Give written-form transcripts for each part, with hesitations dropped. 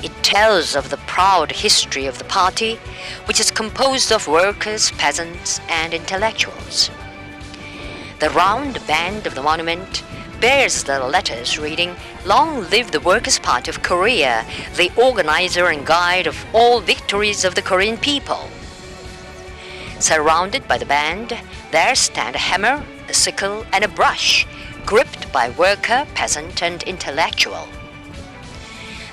It tells of the proud history of the party, which is composed of workers, peasants, and intellectuals. The round band of the monument bears the letters reading, "Long live the Workers' Party of Korea, the organizer and guide of all victories of the Korean people." Surrounded by the band, there stand a hammer, a sickle, and a brush, gripped by worker, peasant, and intellectual.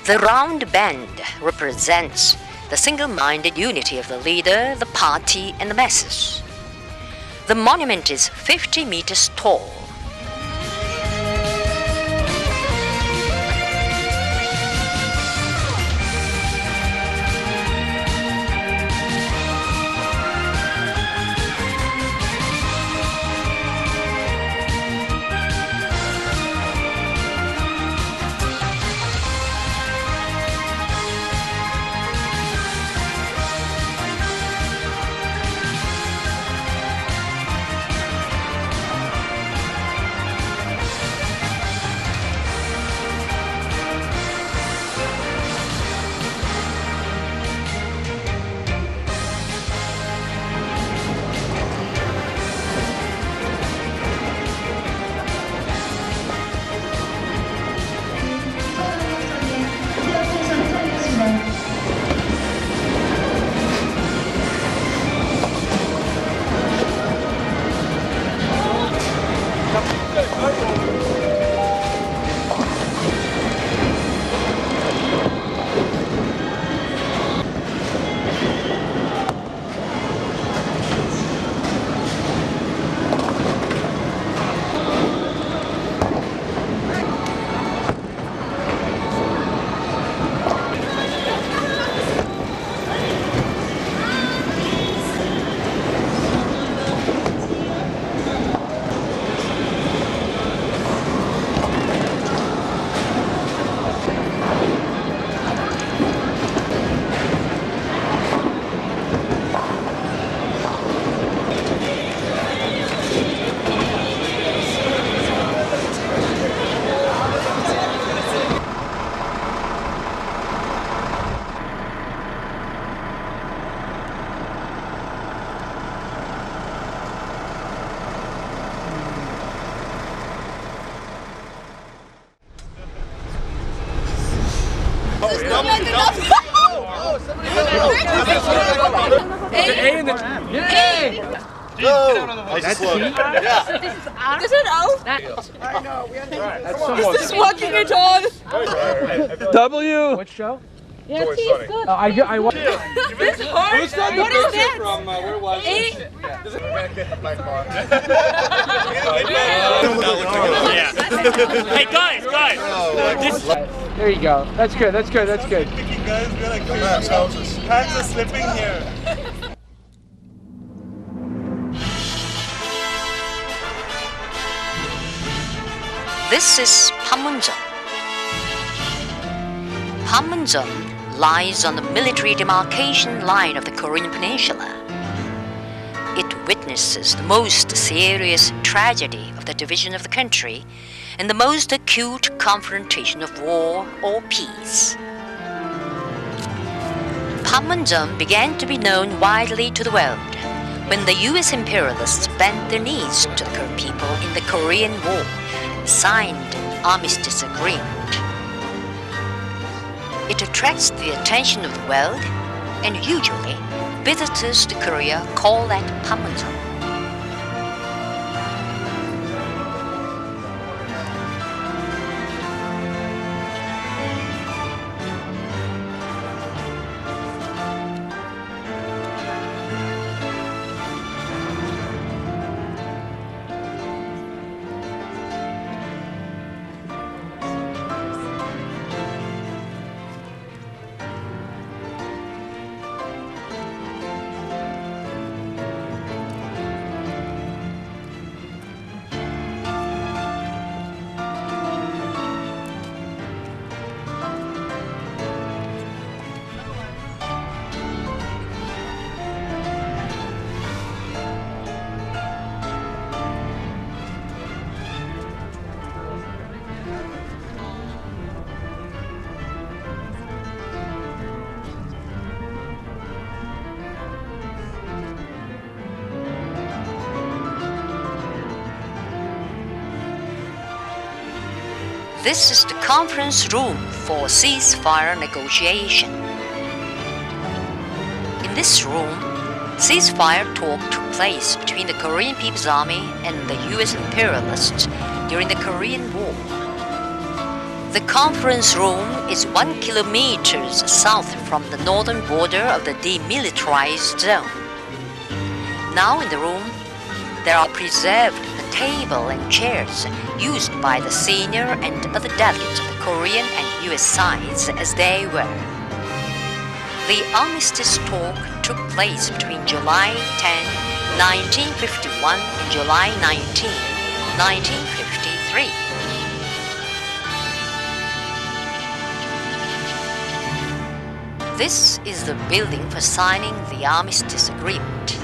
The round band represents the single-minded unity of the leader, the party, and the masses. The monument is 50 meters tall. That's slow. Yeah. Is it O? I know. We Is this walking it on? W. What show? Yeah, T is good. I watched. This is hard. Who's got the picture from where was it? Hey guys! There you go. That's good. That's good. That's good. Hands are slipping here. This is Panmunjom. Panmunjom lies on the military demarcation line of the Korean peninsula. It witnesses the most serious tragedy of the division of the country and the most acute confrontation of war or peace. Panmunjom began to be known widely to the world when the US imperialists bent their knees to the Korean people in the Korean War and signed an armistice agreement. It attracts the attention of the world, and usually visitors to Korea call that Panmunjom. This is the conference room for ceasefire negotiation. In this room, ceasefire talk took place between the Korean People's Army and the US imperialists during the Korean War. The conference room is 1 kilometer south from the northern border of the demilitarized zone. Now in the room, there are preserved the table and chairs used by the senior and other delegates of the Korean and US sides as they were. The armistice talk took place between July 10, 1951 and July 19, 1953. This is the building for signing the armistice agreement.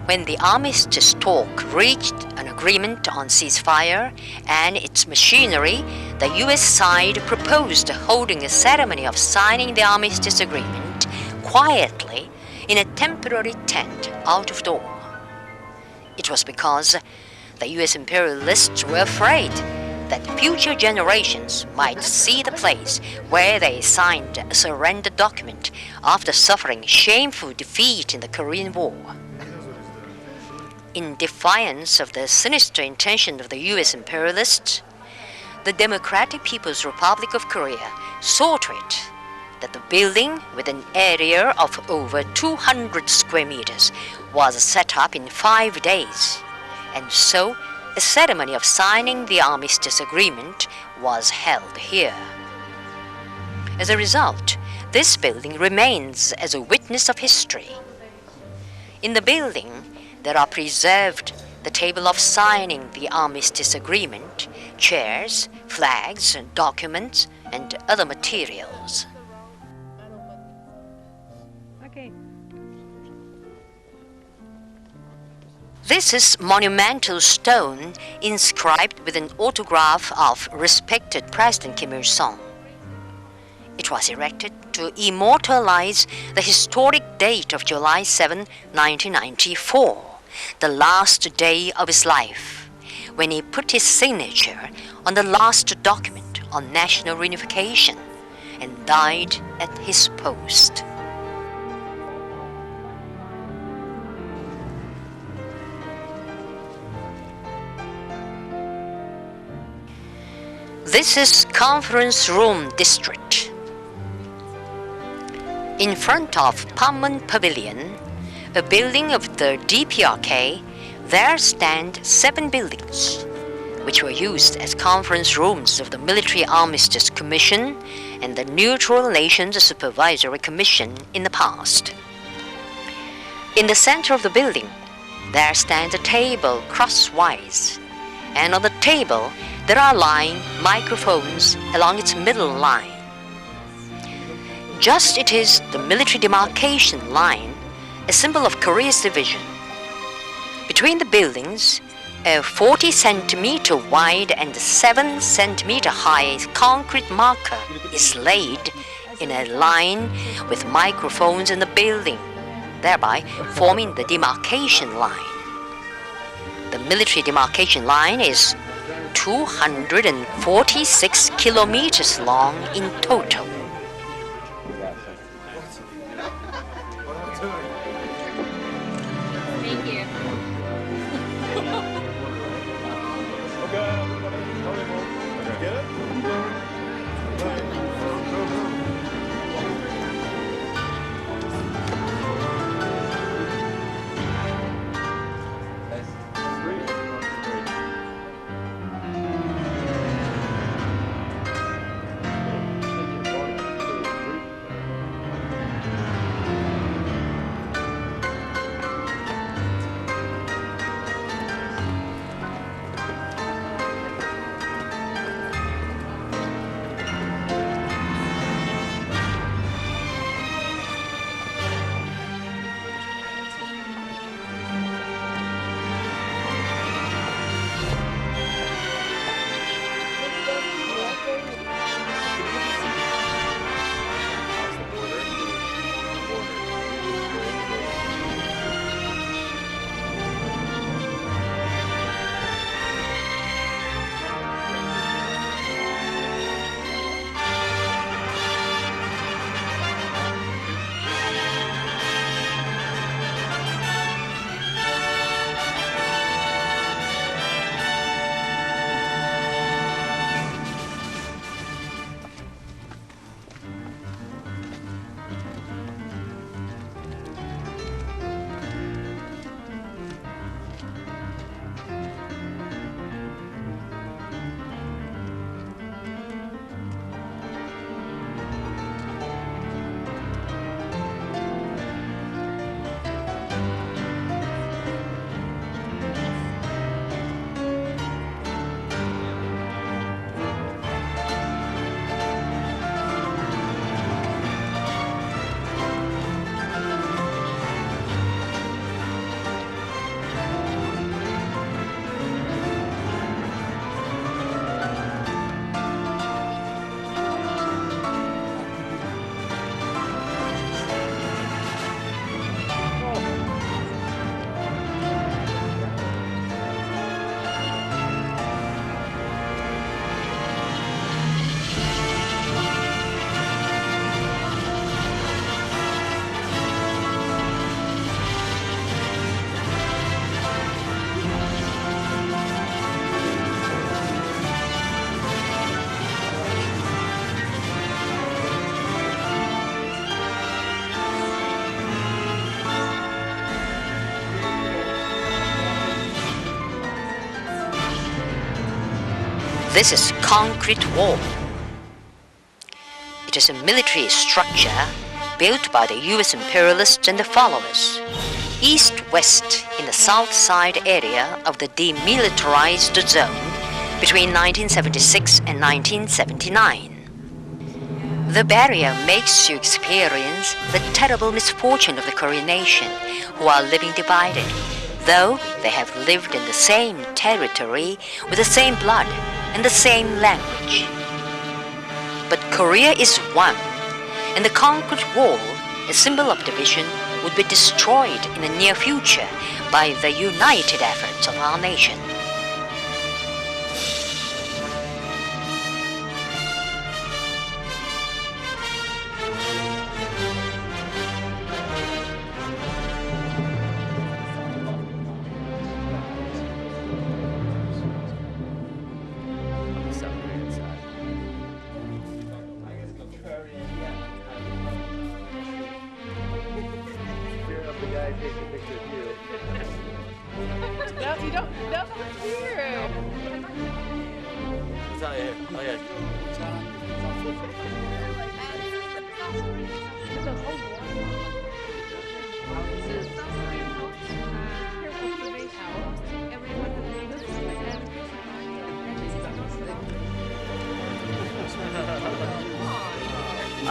When the armistice talk reached an agreement on ceasefire and its machinery, the US side proposed holding a ceremony of signing the armistice agreement quietly in a temporary tent out of door. It was because the US imperialists were afraid that future generations might see the place where they signed a surrender document after suffering shameful defeat in the Korean War. In defiance of the sinister intention of the US imperialists, the Democratic People's Republic of Korea saw to it that the building, with an area of over 200 square meters, was set up in 5 days, and so a ceremony of signing the armistice agreement was held here. As a result, this building remains as a witness of history. In the building, there are preserved the table of signing the armistice agreement, chairs, flags, documents, and other materials. This is monumental stone inscribed with an autograph of respected President Kim Il-sung. It was erected to immortalize the historic date of July 7, 1994, the last day of his life, when he put his signature on the last document on national reunification and died at his post. This is Conference Room District. In front of Panmun Pavilion, a building of the DPRK, there stand 7 buildings, which were used as conference rooms of the Military Armistice Commission and the Neutral Nations Supervisory Commission in the past. In the center of the building, there stands a table crosswise, and on the table there are lying microphones along its middle line. Just it is the military demarcation line, a symbol of Korea's division. Between the buildings, a 40 centimeter wide and 7 centimeter high concrete marker is laid in a line with microphones in the building, thereby forming the demarcation line. The military demarcation line is 246 kilometers long in total. Thank you. This is concrete wall. It is a military structure built by the US imperialists and their followers, east-west in the south side area of the demilitarized zone between 1976 and 1979. The barrier makes you experience the terrible misfortune of the Korean nation, who are living divided, though they have lived in the same territory with the same blood and the same language. But Korea is one, and the concrete wall, a symbol of division, would be destroyed in the near future by the united efforts of our nation. No, you don't. No, here. It's not here. Oh yeah.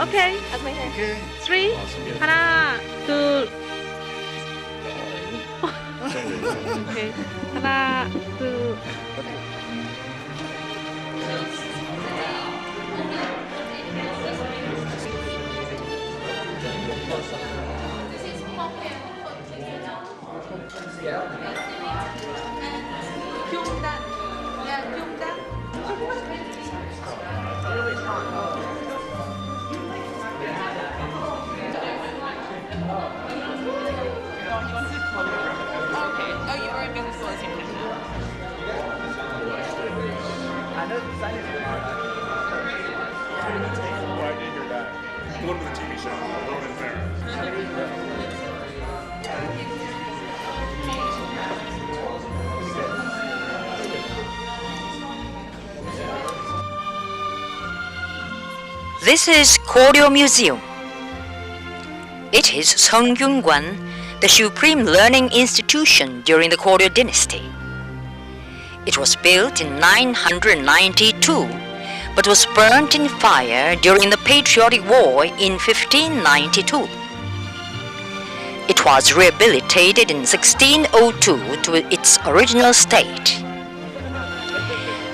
Okay. Three. 하나, 둘. 오케이. 하나, 둘. Why did you hear that? Go to the TV show. Alone in Paris. This is Koryo Museum. It is Seongyungwan, the supreme learning institution during the Koryo dynasty. It was built in 992, but was burnt in fire during the Patriotic War in 1592. It was rehabilitated in 1602 to its original state.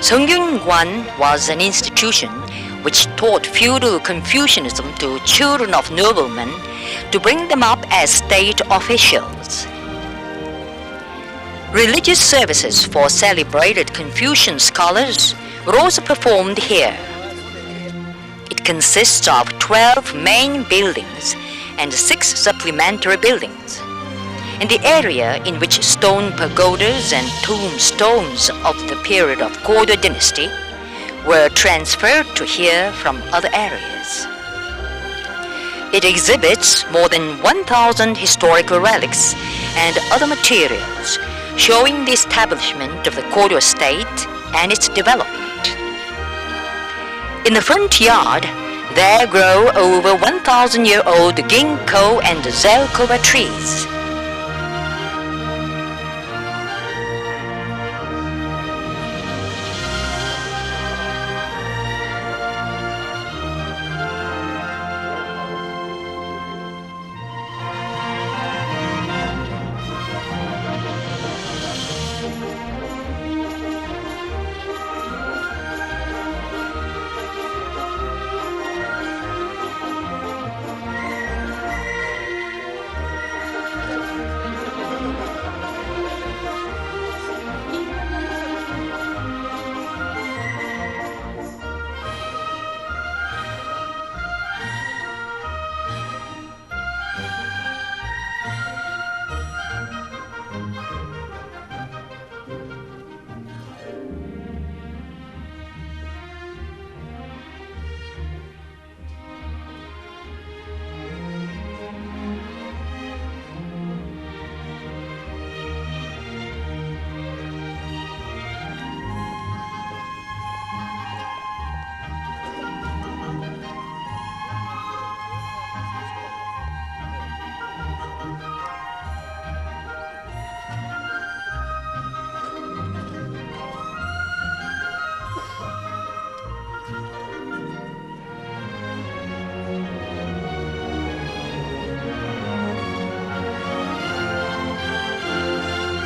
Seongyungwan was an institution which taught feudal Confucianism to children of noblemen to bring them up as state officials. Religious services for celebrated Confucian scholars were also performed here. It consists of 12 main buildings and 6 supplementary buildings. In the area in which stone pagodas and tombstones of the period of Goryeo dynasty were transferred to here from other areas. It exhibits more than 1,000 historical relics and other materials showing the establishment of the Goryeo state and its development. In the front yard, there grow over 1,000-year-old ginkgo and zelkova trees.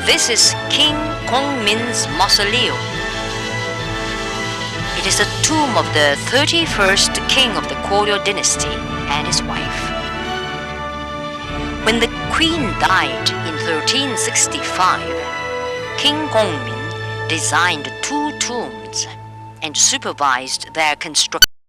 This is King Gongmin's mausoleum. It is the tomb of the 31st king of the Koryo dynasty and his wife. When the queen died in 1365, King Gongmin designed 2 tombs and supervised their construction.